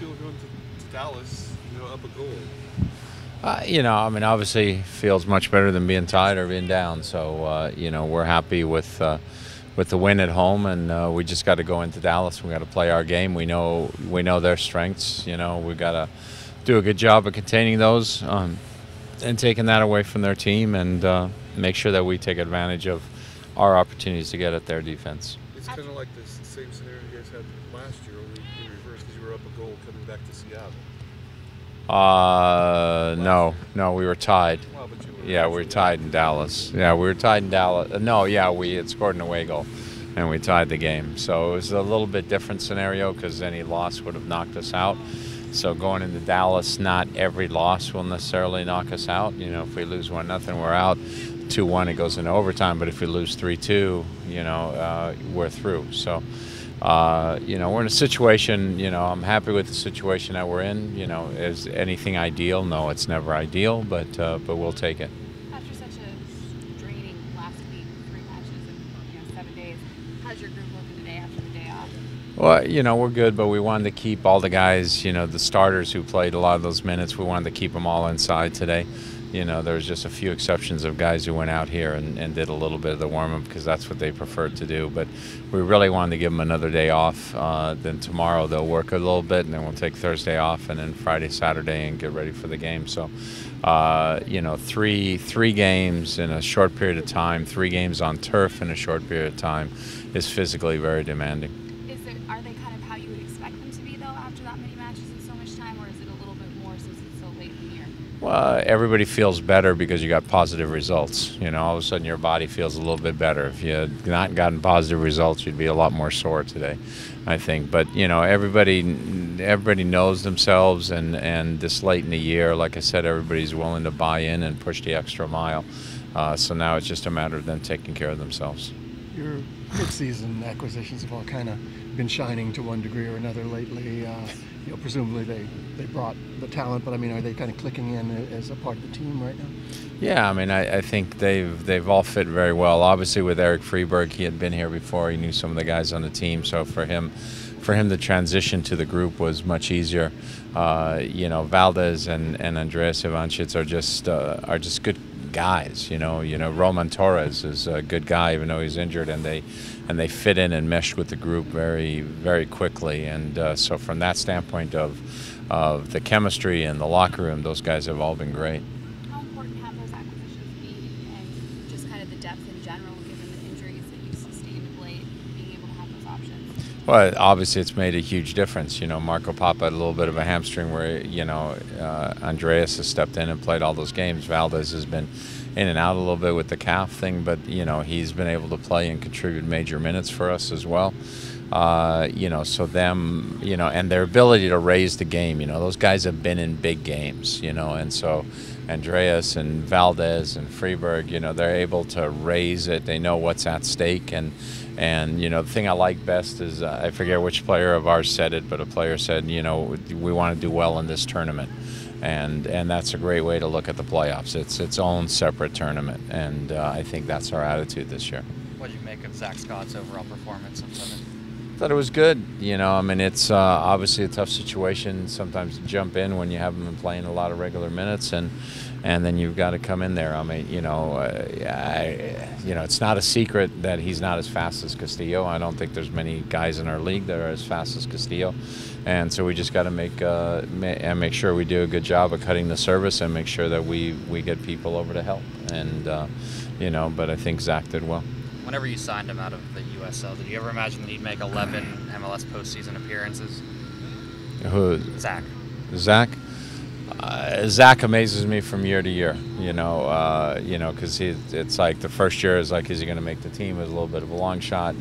feel going to Dallas, up a goal? I mean, obviously, feels much better than being tied or being down. So, we're happy with the win at home, and we just got to go into Dallas. We got to play our game. We know their strengths. We got to do a good job of containing those and taking that away from their team, and make sure that we take advantage of our opportunities to get at their defense. It's kind of like the same scenario you guys had last year, only in reverse because you were up a goal coming back to Seattle. No, we were tied. Well, but Yeah, we were tied in Dallas. Yeah, we were tied in Dallas. No, yeah, we had scored an away goal, and we tied the game. So it was a little bit different scenario because any loss would have knocked us out. So going into Dallas, not every loss will necessarily knock us out. If we lose 1-0, we're out. 2-1, it goes into overtime. But if we lose 3-2, we're through. So. We're in a situation, I'm happy with the situation that we're in. Is anything ideal? No, it's never ideal, but we'll take it. After such a draining last week, 3 matches in 7 days, how's your group looking today after the day off? Well, we're good, but we wanted to keep all the guys, the starters who played a lot of those minutes, we wanted to keep them all inside today. There was just a few exceptions of guys who went out here and did a little bit of the warm-up because that's what they preferred to do. But we really wanted to give them another day off. Then tomorrow they'll work a little bit, and then we'll take Thursday off, and then Friday, Saturday, and get ready for the game. So, three games in a short period of time, 3 games on turf in a short period of time is physically very demanding. Are they kind of how you would expect them to be, though, after that many matches in so much time, or is it a little bit more since it's so late in the year? Well, everybody feels better because you got positive results. All of a sudden your body feels a little bit better. If you had not gotten positive results, you'd be a lot more sore today, I think. But, everybody knows themselves, and this late in the year, like I said, everybody's willing to buy in and push the extra mile. So now it's just a matter of them taking care of themselves. Your mid-season acquisitions have all kind of been shining to one degree or another lately. Presumably they brought the talent, but I mean, are they kind of clicking in as a part of the team right now? Yeah, I mean, I think they've all fit very well. Obviously, with Eric Freeberg, he had been here before. He knew some of the guys on the team, so for him to transition to the group was much easier. Valdez and Andreas Ivancic are just good guys. Roman Torres is a good guy, even though he's injured, and they fit in and meshed with the group very, very quickly. And so from that standpoint of the chemistry and the locker room, those guys have all been great. How important have those acquisitions been, and just kind of the depth in general, given the injuries that you've sustained of late, being able to have those options? Well, obviously it's made a huge difference. Marco Papa had a little bit of a hamstring where, Andreas has stepped in and played all those games. Valdez has been in and out a little bit with the calf thing, but, he's been able to play and contribute major minutes for us as well. So them, and their ability to raise the game, those guys have been in big games, and so Andreas and Valdez and Freeberg, they're able to raise it. They know what's at stake, and the thing I like best is, I forget which player of ours said it, but a player said, we want to do well in this tournament. And that's a great way to look at the playoffs. It's its own separate tournament, and I think that's our attitude this year. What did you make of Zach Scott's overall performance on Sunday? I thought it was good. I mean, it's obviously a tough situation sometimes to jump in when you haven't been playing a lot of regular minutes, and then you've got to come in there. I mean, it's not a secret that he's not as fast as Castillo. I don't think there's many guys in our league that are as fast as Castillo, and so we just got to make sure we do a good job of cutting the service and make sure that we get people over to help. And but I think Zach did well. Whenever you signed him out of the USL, did you ever imagine that he'd make 11 MLS postseason appearances? Who? Zach. Zach amazes me from year to year. Because it's like the first year is like, is he going to make the team? Is a little bit of a long shot.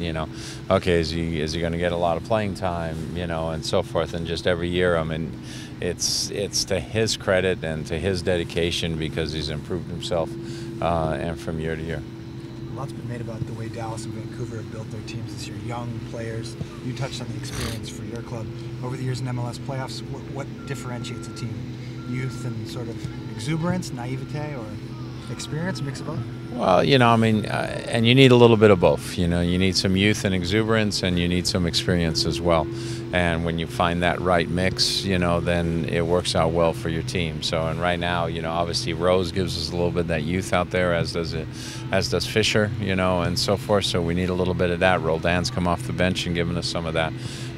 Okay, is he going to get a lot of playing time? And so forth. And just every year, I mean, it's to his credit and to his dedication because he's improved himself, and from year to year. A lot's been made about the way Dallas and Vancouver have built their teams this year. Young players. You touched on the experience for your club. Over the years in MLS playoffs, what differentiates a team? Youth and sort of exuberance, naivete, or? experience, mix of both? Well, I mean, and you need a little bit of both. You need some youth and exuberance, and you need some experience as well. And when you find that right mix, then it works out well for your team. So, and right now, obviously Rose gives us a little bit of that youth out there, as does Fisher, and so forth. So we need a little bit of that. Roldan's come off the bench and given us some of that.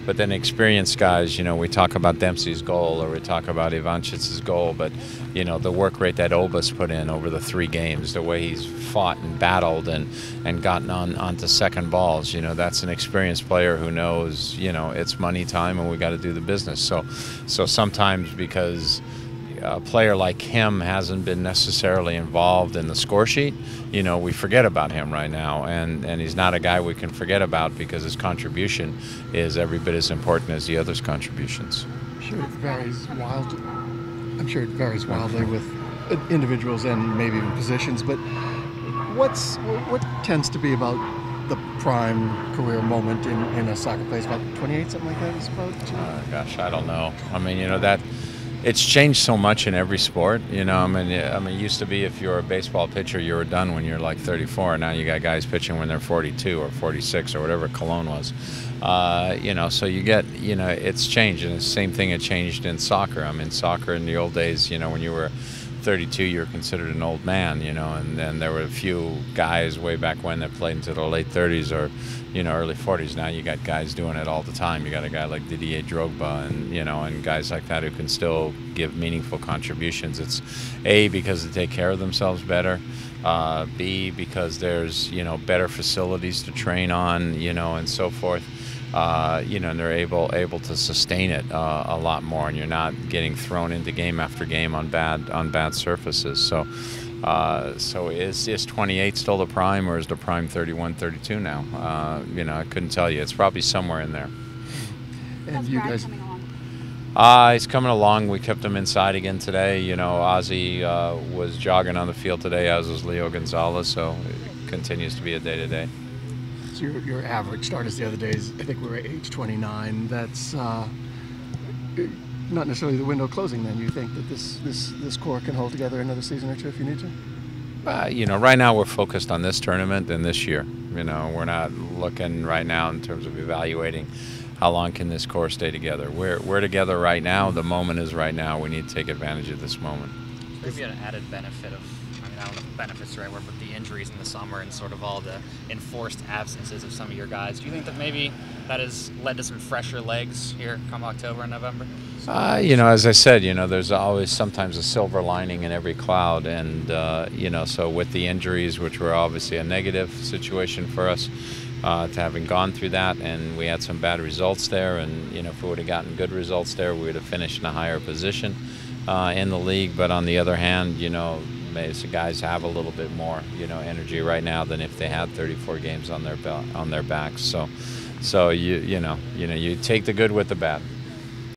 But then experienced guys, we talk about Dempsey's goal, or we talk about Ivanchic's goal, but the work rate that Oba's put in over the 3 games, the way he's fought and battled and gotten onto second balls, that's an experienced player who knows, it's money time and we got to do the business. So sometimes, because a player like him hasn't been necessarily involved in the score sheet, we forget about him right now, and he's not a guy we can forget about, because his contribution is every bit as important as the others' contributions. I'm sure it varies wildly with individuals and maybe even positions, but what tends to be about the prime career moment in a soccer player? About 28, something like that, I suppose? Gosh, I don't know. I mean, that it's changed so much in every sport. I mean, it used to be if you were a baseball pitcher, you were done when you're like 34. Now you got guys pitching when they're 42 or 46 or whatever Cologne was. So you get, it's changed, and the same thing had changed in soccer. I mean, soccer in the old days, when you were 32, you were considered an old man, and then there were a few guys way back when that played into their late 30s or, early 40s. Now you got guys doing it all the time. You got a guy like Didier Drogba and guys like that who can still give meaningful contributions. It's A, because they take care of themselves better, B, because there's, better facilities to train on, and so forth. And they're able to sustain it a lot more, and you're not getting thrown into game after game on bad surfaces. So is 28 still the prime, or is the prime 31, 32 now? I couldn't tell you. It's probably somewhere in there. And How's you Brad guys, coming along? He's coming along. We kept him inside again today. Ozzy was jogging on the field today, as was Leo Gonzalez. So it continues to be a day-to-day. so your average start is the other days, I think we're at age 29. That's not necessarily the window closing then. You think that this core can hold together another season or two if you need to? Right now we're focused on this tournament and this year. We're not looking right now in terms of evaluating how long can this core stay together. We're together right now. The moment is right now. We need to take advantage of this moment. Maybe an added benefit of, I don't know if benefit's the right word, but the injuries in the summer and sort of all the enforced absences of some of your guys. Do you think that maybe that has led to some fresher legs here come October and November? As I said, there's always sometimes a silver lining in every cloud, and so with the injuries, which were obviously a negative situation for us, to having gone through that, and we had some bad results there, and if we would have gotten good results there, we would have finished in a higher position in the league. But on the other hand, maybe the guys have a little bit more energy right now than if they had 34 games on their backs. So you take the good with the bad.